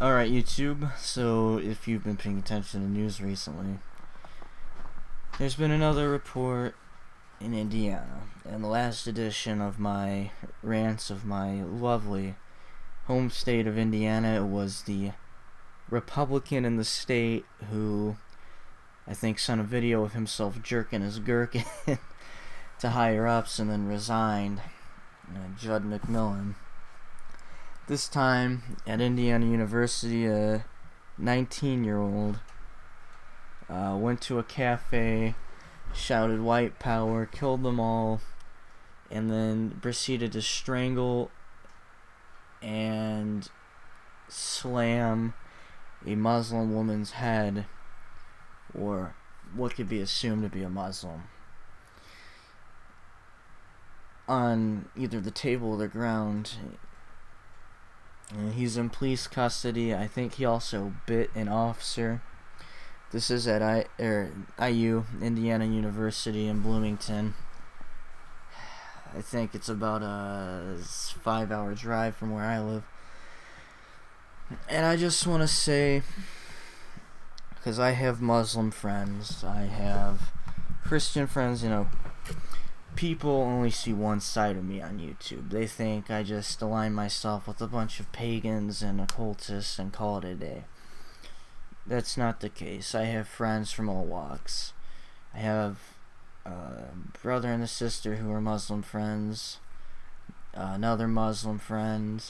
Alright, YouTube, so if you've been paying attention to the news recently, there's been another report in Indiana, and the last edition of my rants of my lovely home state of Indiana. It was the Republican in the state who, I think, sent a video of himself jerking his gherkin to higher-ups and then resigned, Judd McMillan. This time, at Indiana University, a 19-year-old went to a cafe, shouted white power, killed them all, and then proceeded to strangle and slam a Muslim woman's head, or what could be assumed to be a Muslim, on either the table or the ground. And he's in police custody. I think he also bit an officer. This is at IU, Indiana University in Bloomington. I think it's about a 5-hour drive from where I live. And I just want to say, because I have Muslim friends, I have Christian friends, people only see one side of me on YouTube. They think I just align myself with a bunch of pagans and occultists and call it a day. That's not the case. I have friends from all walks. I have a brother and a sister who are Muslim friends, another Muslim friend.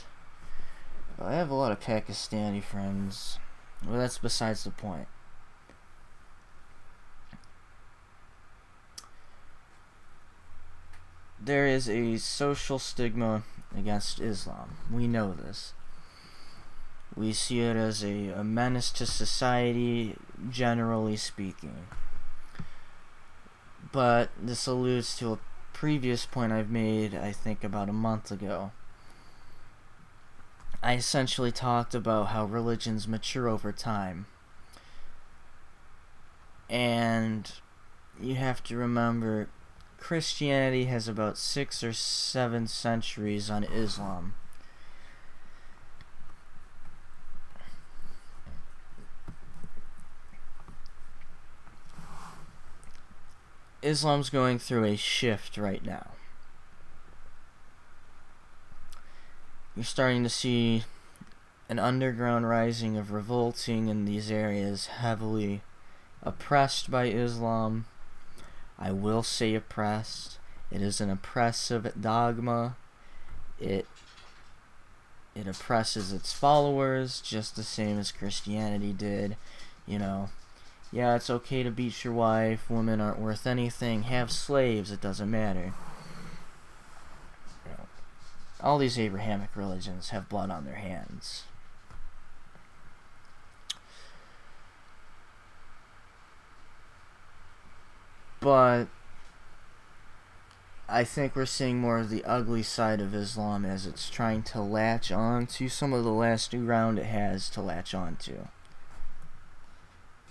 I have a lot of Pakistani friends. Well, that's besides the point. There is a social stigma against Islam. We know this. We see it as a menace to society, generally speaking. But this alludes to a previous point I've made, I think, about a month ago. I essentially talked about how religions mature over time. And you have to remember, Christianity has about 6 or 7 centuries on Islam. Islam's going through a shift right now. You're starting to see an underground rising of revolting in these areas heavily oppressed by Islam. I will say oppressed. It is an oppressive dogma. It oppresses its followers just the same as Christianity did. Yeah, it's okay to beat your wife. Women aren't worth anything. Have slaves. It doesn't matter. All these Abrahamic religions have blood on their hands. But I think we're seeing more of the ugly side of Islam as it's trying to latch on to some of the last ground it has to latch on to.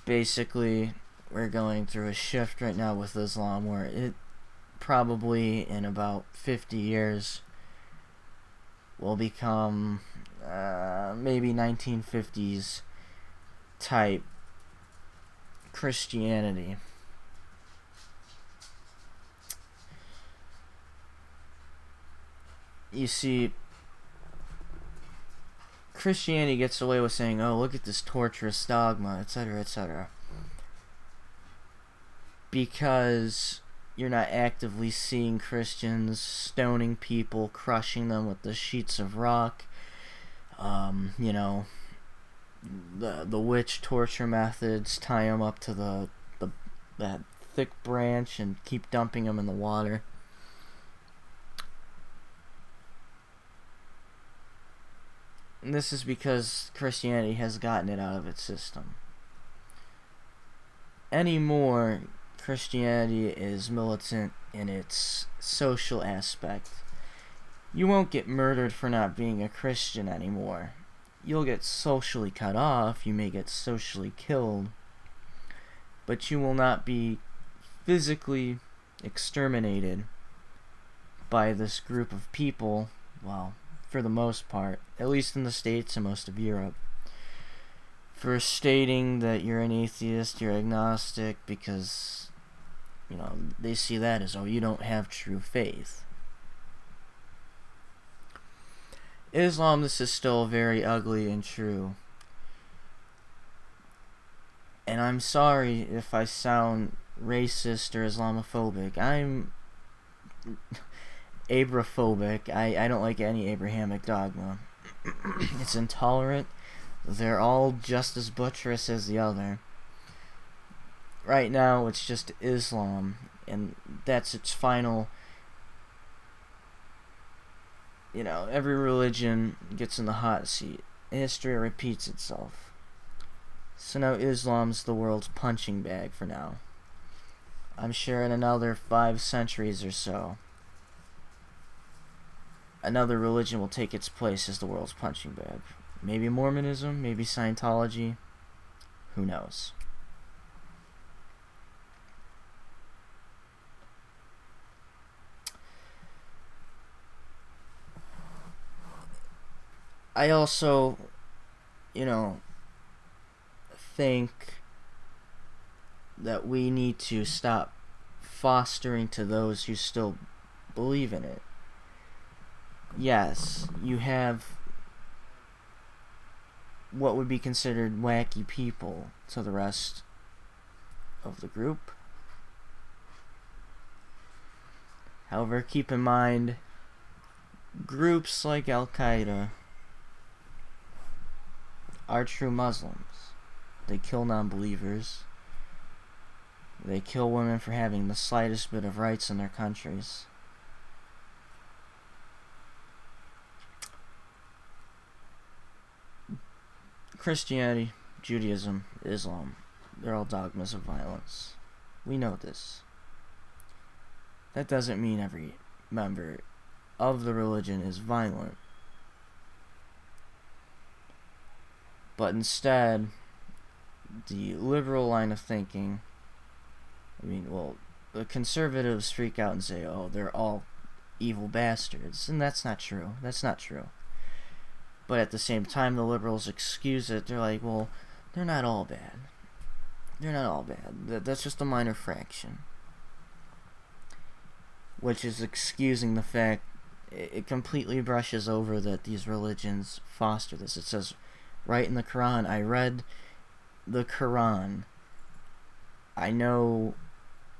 Basically, we're going through a shift right now with Islam where it probably in about 50 years will become maybe 1950s type Christianity. You see, Christianity gets away with saying, oh, look at this torturous dogma, etc., etc. Because you're not actively seeing Christians stoning people, crushing them with the sheets of rock, the witch torture methods, tie them up to that thick branch and keep dumping them in the water. And this is because Christianity has gotten it out of its system. Anymore, Christianity is militant in its social aspect. You won't get murdered for not being a Christian anymore. You'll get socially cut off, you may get socially killed, but you will not be physically exterminated by this group of people, well, for the most part, at least in the States and most of Europe. for stating that you're an atheist, you're agnostic, because, they see that as, oh, you don't have true faith. Islam, this is still very ugly and true. And I'm sorry if I sound racist or Islamophobic. I'm Abraphobic. I don't like any Abrahamic dogma. It's intolerant. They're all just as butcherous as the other. Right now, it's just Islam, and that's its final. Every religion gets in the hot seat. History repeats itself. So now Islam's the world's punching bag for now. I'm sure in another 5 centuries or so, another religion will take its place as the world's punching bag. Maybe Mormonism, maybe Scientology. Who knows? I also, think that we need to stop fostering to those who still believe in it. Yes, you have what would be considered wacky people to the rest of the group. However, keep in mind, groups like Al-Qaeda are true Muslims. They kill non-believers. They kill women for having the slightest bit of rights in their countries. Christianity, Judaism, Islam, they're all dogmas of violence. We know this. That doesn't mean every member of the religion is violent. But instead, the liberal line of thinking, the conservatives freak out and say, oh, they're all evil bastards. And that's not true. That's not true. But at the same time, the liberals excuse it. They're like, well, they're not all bad. They're not all bad. That's just a minor fraction. Which is excusing the fact it completely brushes over that these religions foster this. It says right in the Quran. I read the Quran. I know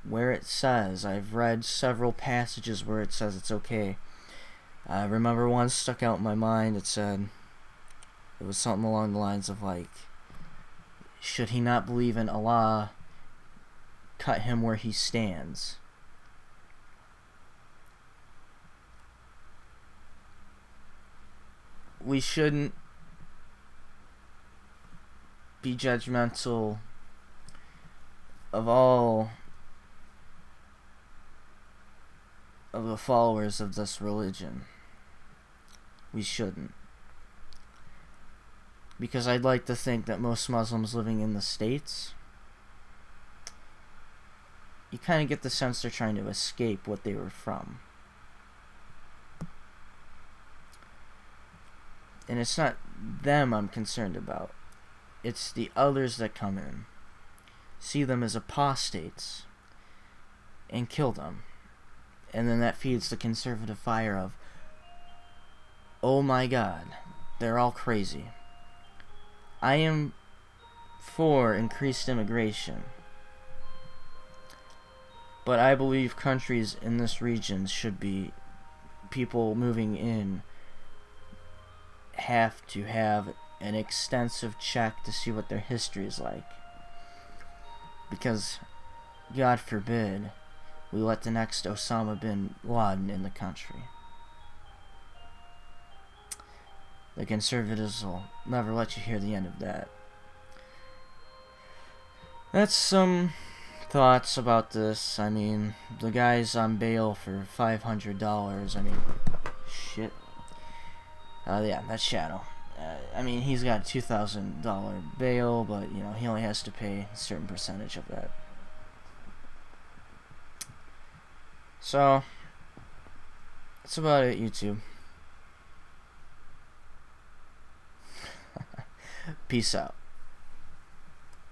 where it says. I've read several passages where it says it's okay. I remember one stuck out in my mind. It said, it was something along the lines of like, should he not believe in Allah, cut him where he stands. We shouldn't be judgmental of all of the followers of this religion. We shouldn't. Because I'd like to think that most Muslims living in the States, you kind of get the sense they're trying to escape what they were from. And it's not them I'm concerned about. It's the others that come in, see them as apostates, and kill them. And then that feeds the conservative fire of, oh my God, they're all crazy. I am for increased immigration, but I believe countries in this region should be, people moving in have to have an extensive check to see what their history is like. Because, God forbid, we let the next Osama bin Laden in the country. The conservatives will never let you hear the end of that. That's some thoughts about this. I mean, the guy's on bail for $500. I mean, shit. Yeah, that's Shadow. He's got a $2,000 bail, but, he only has to pay a certain percentage of that. So, that's about it, YouTube. Peace out.